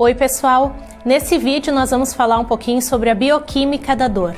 Oi pessoal, nesse vídeo nós vamos falar um pouquinho sobre a bioquímica da dor.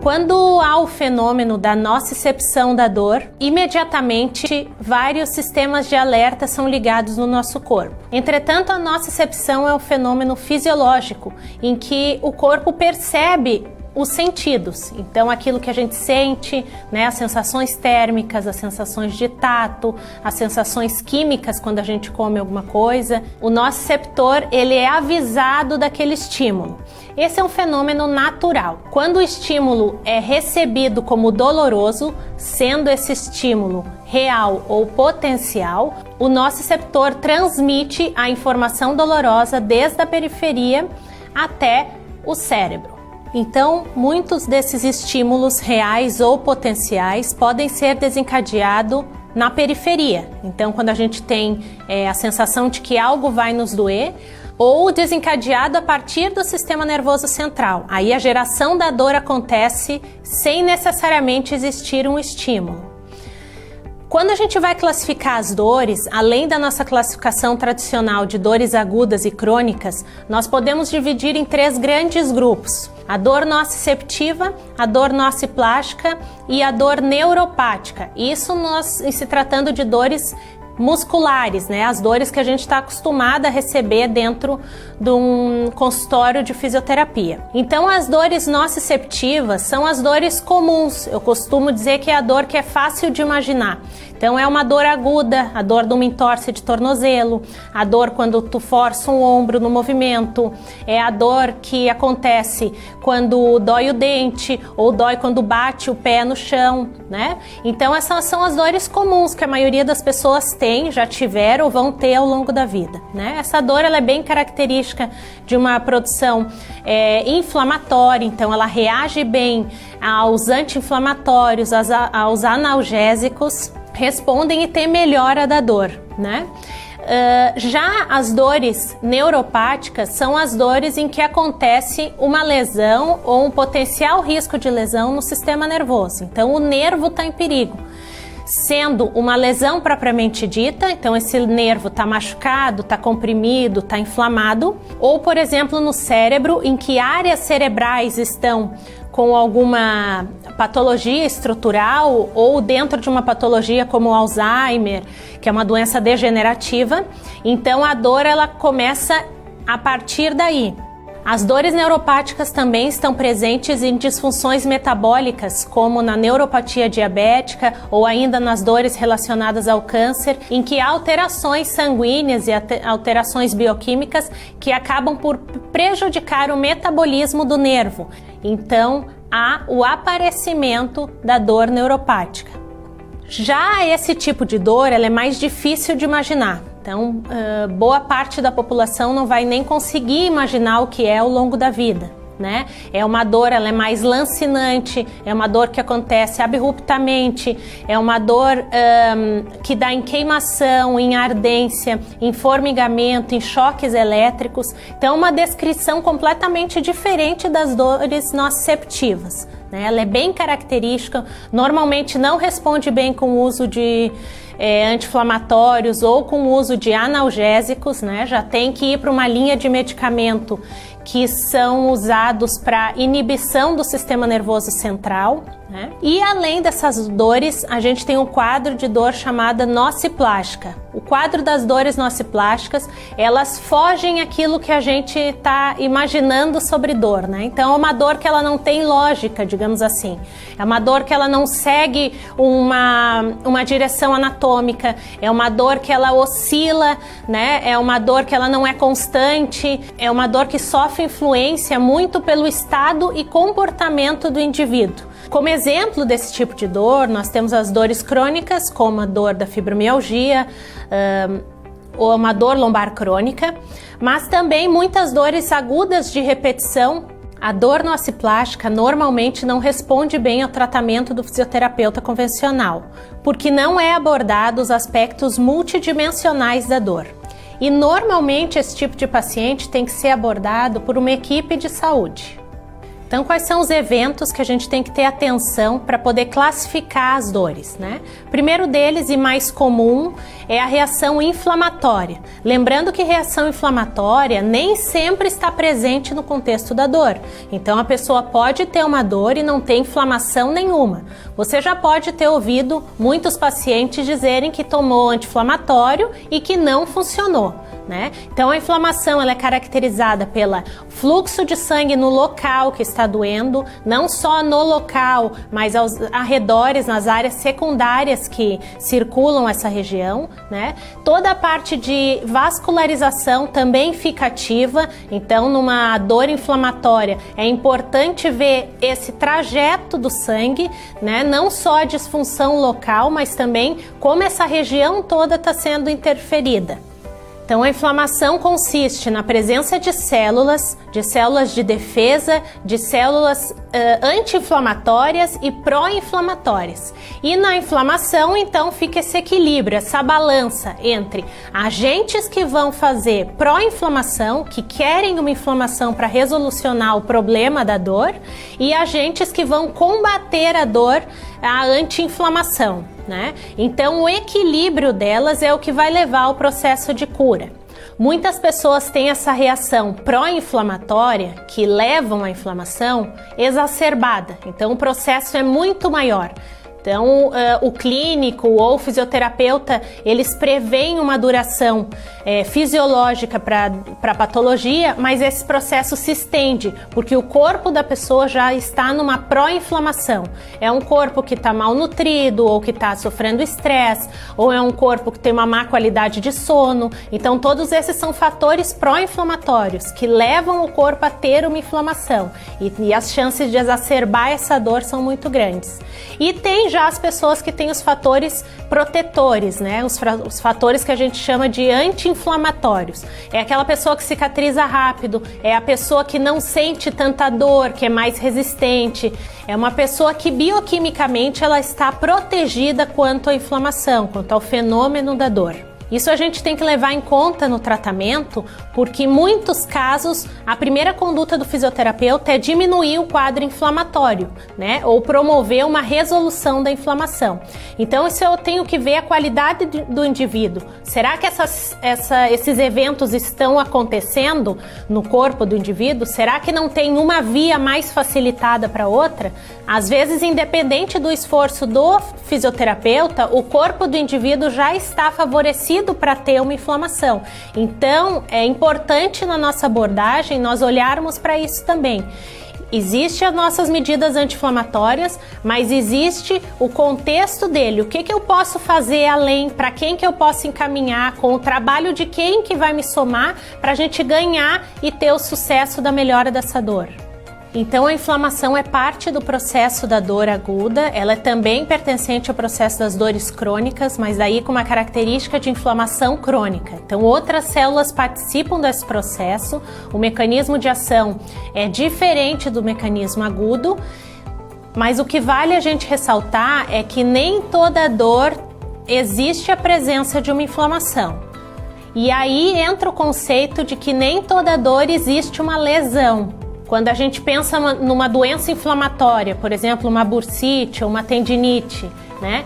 Quando há o fenômeno da nocicepção da dor, imediatamente vários sistemas de alerta são ligados no nosso corpo. Entretanto, a nocicepção é um fenômeno fisiológico em que o corpo percebe os sentidos, então aquilo que a gente sente, né, as sensações térmicas, as sensações de tato, as sensações químicas quando a gente come alguma coisa, o nociceptor ele é avisado daquele estímulo. Esse é um fenômeno natural. Quando o estímulo é recebido como doloroso, sendo esse estímulo real ou potencial, o nociceptor transmite a informação dolorosa desde a periferia até o cérebro. Então, muitos desses estímulos reais ou potenciais podem ser desencadeados na periferia. Então, quando a gente tem a sensação de que algo vai nos doer, ou desencadeado a partir do sistema nervoso central. Aí a geração da dor acontece sem necessariamente existir um estímulo. Quando a gente vai classificar as dores, além da nossa classificação tradicional de dores agudas e crônicas, nós podemos dividir em 3 grandes grupos: a dor nociceptiva, a dor nociplástica e a dor neuropática. Isso se tratando de dores musculares, né? As dores que a gente está acostumada a receber dentro de um consultório de fisioterapia. Então, as dores nociceptivas são as dores comuns. Eu costumo dizer que é a dor que é fácil de imaginar. Então, é uma dor aguda, a dor de uma entorse de tornozelo, a dor quando tu força um ombro no movimento, é a dor que acontece quando dói o dente ou dói quando bate o pé no chão, né? Então, essas são as dores comuns que a maioria das pessoas tem, já tiveram ou vão ter ao longo da vida, né? Essa dor ela é bem característica de uma produção inflamatória, então ela reage bem aos anti-inflamatórios, aos analgésicos, respondem e tem melhora da dor, né? Já as dores neuropáticas são as dores em que acontece uma lesão ou um potencial risco de lesão no sistema nervoso. Então o nervo está em perigo. Sendo uma lesão propriamente dita, então esse nervo está machucado, está comprimido, está inflamado, ou por exemplo no cérebro, em que áreas cerebrais estão com alguma patologia estrutural ou dentro de uma patologia como o Alzheimer, que é uma doença degenerativa, então a dor ela começa a partir daí. As dores neuropáticas também estão presentes em disfunções metabólicas, como na neuropatia diabética ou ainda nas dores relacionadas ao câncer, em que há alterações sanguíneas e alterações bioquímicas que acabam por prejudicar o metabolismo do nervo. Então, há o aparecimento da dor neuropática. Já esse tipo de dor, ela é mais difícil de imaginar. Então, boa parte da população não vai nem conseguir imaginar o que é ao longo da vida, né? É uma dor, ela é mais lancinante, é uma dor que acontece abruptamente, é uma dor que dá em queimação, em ardência, em formigamento, em choques elétricos. Então, uma descrição completamente diferente das dores nociceptivas, né? Ela é bem característica, normalmente não responde bem com o uso de anti-inflamatórios ou com o uso de analgésicos, né? Já tem que ir para uma linha de medicamento que são usados para inibição do sistema nervoso central, né? E além dessas dores, a gente tem um quadro de dor chamada nociplástica. O quadro das dores nociplásticas, elas fogem aquilo que a gente está imaginando sobre dor, né? Então é uma dor que ela não tem lógica, digamos assim. É uma dor que ela não segue uma direção anatômica, é uma dor que ela oscila, né? É uma dor que ela não é constante, é uma dor que sofre influência muito pelo estado e comportamento do indivíduo. Como exemplo desse tipo de dor, nós temos as dores crônicas, como a dor da fibromialgia, ou uma dor lombar crônica, mas também muitas dores agudas de repetição. A dor nociplástica normalmente não responde bem ao tratamento do fisioterapeuta convencional, porque não é abordado os aspectos multidimensionais da dor. E normalmente esse tipo de paciente tem que ser abordado por uma equipe de saúde. Então, quais são os eventos que a gente tem que ter atenção para poder classificar as dores, né? O primeiro deles, e mais comum, é a reação inflamatória. Lembrando que reação inflamatória nem sempre está presente no contexto da dor. Então, a pessoa pode ter uma dor e não ter inflamação nenhuma. Você já pode ter ouvido muitos pacientes dizerem que tomou anti-inflamatório e que não funcionou, né? Então, a inflamação ela é caracterizada pelo fluxo de sangue no local que está doendo, não só no local, mas aos arredores, nas áreas secundárias que circulam essa região, né? Toda a parte de vascularização também fica ativa, então numa dor inflamatória é importante ver esse trajeto do sangue, né? Não só a disfunção local, mas também como essa região toda está sendo interferida. Então, a inflamação consiste na presença de células de defesa, de células anti-inflamatórias e pró-inflamatórias. E na inflamação, então, fica esse equilíbrio, essa balança entre agentes que vão fazer pró-inflamação, que querem uma inflamação para resolucionar o problema da dor, e agentes que vão combater a dor, a anti-inflamação, né? Então, o equilíbrio delas é o que vai levar ao processo de cura. Muitas pessoas têm essa reação pró-inflamatória, que levam à inflamação, exacerbada. Então, o processo é muito maior. Então, o clínico ou o fisioterapeuta, eles preveem uma duração fisiológica para a patologia, mas esse processo se estende, porque o corpo da pessoa já está numa pró-inflamação. É um corpo que está malnutrido, ou que está sofrendo estresse, ou é um corpo que tem uma má qualidade de sono. Então, todos esses são fatores pró-inflamatórios que levam o corpo a ter uma inflamação. E as chances de exacerbar essa dor são muito grandes. E tem já as pessoas que têm os fatores protetores, né? Os fatores que a gente chama de anti-inflamatórios. É aquela pessoa que cicatriza rápido, é a pessoa que não sente tanta dor, que é mais resistente, é uma pessoa que bioquimicamente ela está protegida quanto à inflamação, quanto ao fenômeno da dor. Isso a gente tem que levar em conta no tratamento, porque em muitos casos a primeira conduta do fisioterapeuta é diminuir o quadro inflamatório, né? Ou promover uma resolução da inflamação. Então isso eu tenho que ver a qualidade do indivíduo. Será que esses eventos estão acontecendo no corpo do indivíduo? Será que não tem uma via mais facilitada para outra? Às vezes, independente do esforço do fisioterapeuta, o corpo do indivíduo já está favorecido para ter uma inflamação. Então, é importante na nossa abordagem nós olharmos para isso também. Existem as nossas medidas anti-inflamatórias, mas existe o contexto dele. O que eu posso fazer além, para quem que eu posso encaminhar, com o trabalho de quem que vai me somar para a gente ganhar e ter o sucesso da melhora dessa dor. Então, a inflamação é parte do processo da dor aguda, ela é também pertencente ao processo das dores crônicas, mas daí com uma característica de inflamação crônica. Então, outras células participam desse processo, o mecanismo de ação é diferente do mecanismo agudo, mas o que vale a gente ressaltar é que nem toda dor existe a presença de uma inflamação. E aí entra o conceito de que nem toda dor existe uma lesão. Quando a gente pensa numa doença inflamatória, por exemplo, uma bursite ou uma tendinite, né?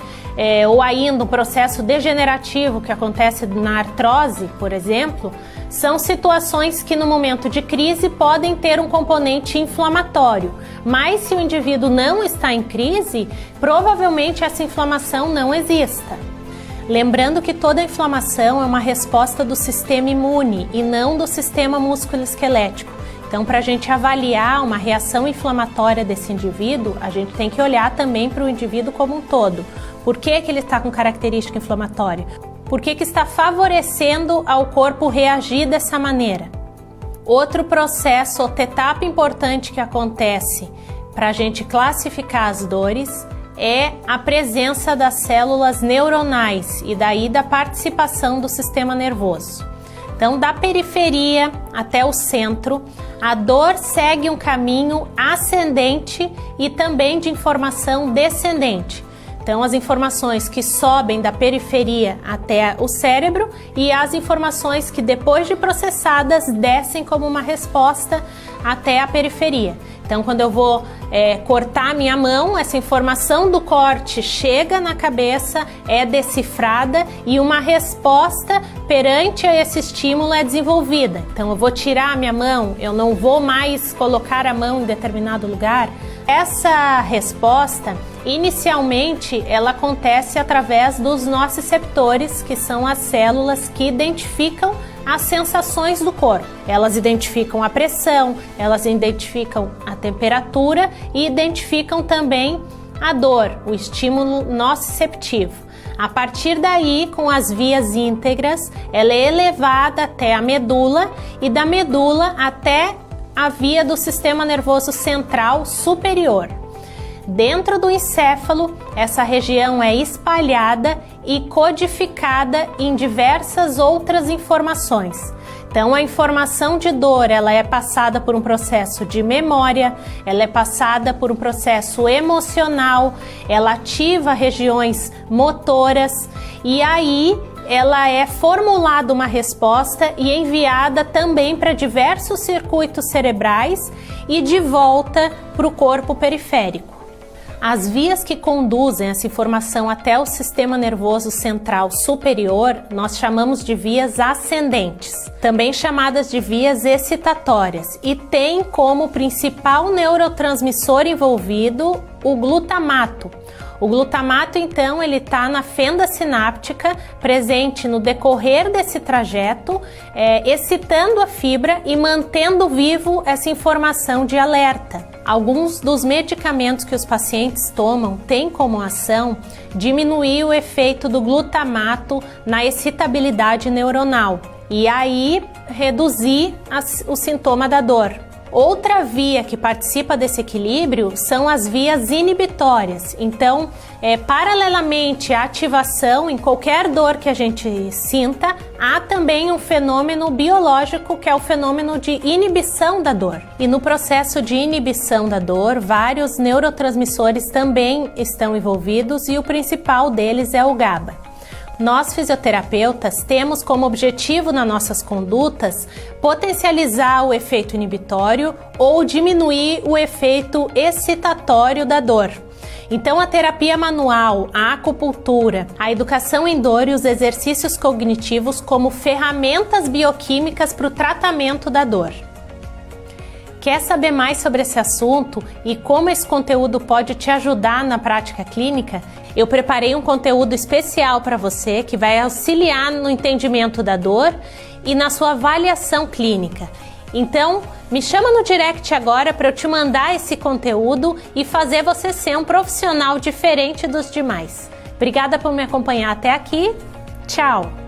Ou ainda um processo degenerativo que acontece na artrose, por exemplo, são situações que no momento de crise podem ter um componente inflamatório. Mas se o indivíduo não está em crise, provavelmente essa inflamação não exista. Lembrando que toda inflamação é uma resposta do sistema imune e não do sistema músculo-esquelético. Então, para a gente avaliar uma reação inflamatória desse indivíduo, a gente tem que olhar também para o indivíduo como um todo. Por que ele está com característica inflamatória? Por que está favorecendo ao corpo reagir dessa maneira? Outro processo, outra etapa importante que acontece para a gente classificar as dores é a presença das células neuronais e daí da participação do sistema nervoso. Então, da periferia até o centro, a dor segue um caminho ascendente e também de informação descendente. Então, as informações que sobem da periferia até o cérebro e as informações que, depois de processadas, descem como uma resposta até a periferia. Então, quando eu vou cortar minha mão, essa informação do corte chega na cabeça, é decifrada e uma resposta perante a esse estímulo é desenvolvida. Então, eu vou tirar a minha mão, eu não vou mais colocar a mão em determinado lugar. Essa resposta, inicialmente, ela acontece através dos nociceptores, que são as células que identificam as sensações do corpo. Elas identificam a pressão, elas identificam a temperatura e identificam também a dor, o estímulo nociceptivo. A partir daí, com as vias íntegras, ela é elevada até a medula e da medula até a via do sistema nervoso central superior. Dentro do encéfalo, essa região é espalhada e codificada em diversas outras informações. Então, a informação de dor, ela é passada por um processo de memória, ela é passada por um processo emocional, ela ativa regiões motoras e aí ela é formulada uma resposta e enviada também para diversos circuitos cerebrais e de volta para o corpo periférico. As vias que conduzem essa informação até o sistema nervoso central superior, nós chamamos de vias ascendentes, também chamadas de vias excitatórias, e tem como principal neurotransmissor envolvido o glutamato. O glutamato, então, ele está na fenda sináptica, presente no decorrer desse trajeto, excitando a fibra e mantendo vivo essa informação de alerta. Alguns dos medicamentos que os pacientes tomam têm como ação diminuir o efeito do glutamato na excitabilidade neuronal e aí reduzir o sintoma da dor. Outra via que participa desse equilíbrio são as vias inibitórias. Então, paralelamente à ativação, em qualquer dor que a gente sinta, há também um fenômeno biológico que é o fenômeno de inibição da dor. E no processo de inibição da dor, vários neurotransmissores também estão envolvidos e o principal deles é o GABA. Nós, fisioterapeutas, temos como objetivo nas nossas condutas potencializar o efeito inibitório ou diminuir o efeito excitatório da dor. Então, a terapia manual, a acupuntura, a educação em dor e os exercícios cognitivos como ferramentas bioquímicas para o tratamento da dor. Quer saber mais sobre esse assunto e como esse conteúdo pode te ajudar na prática clínica? Eu preparei um conteúdo especial para você que vai auxiliar no entendimento da dor e na sua avaliação clínica. Então, me chama no direct agora para eu te mandar esse conteúdo e fazer você ser um profissional diferente dos demais. Obrigada por me acompanhar até aqui. Tchau!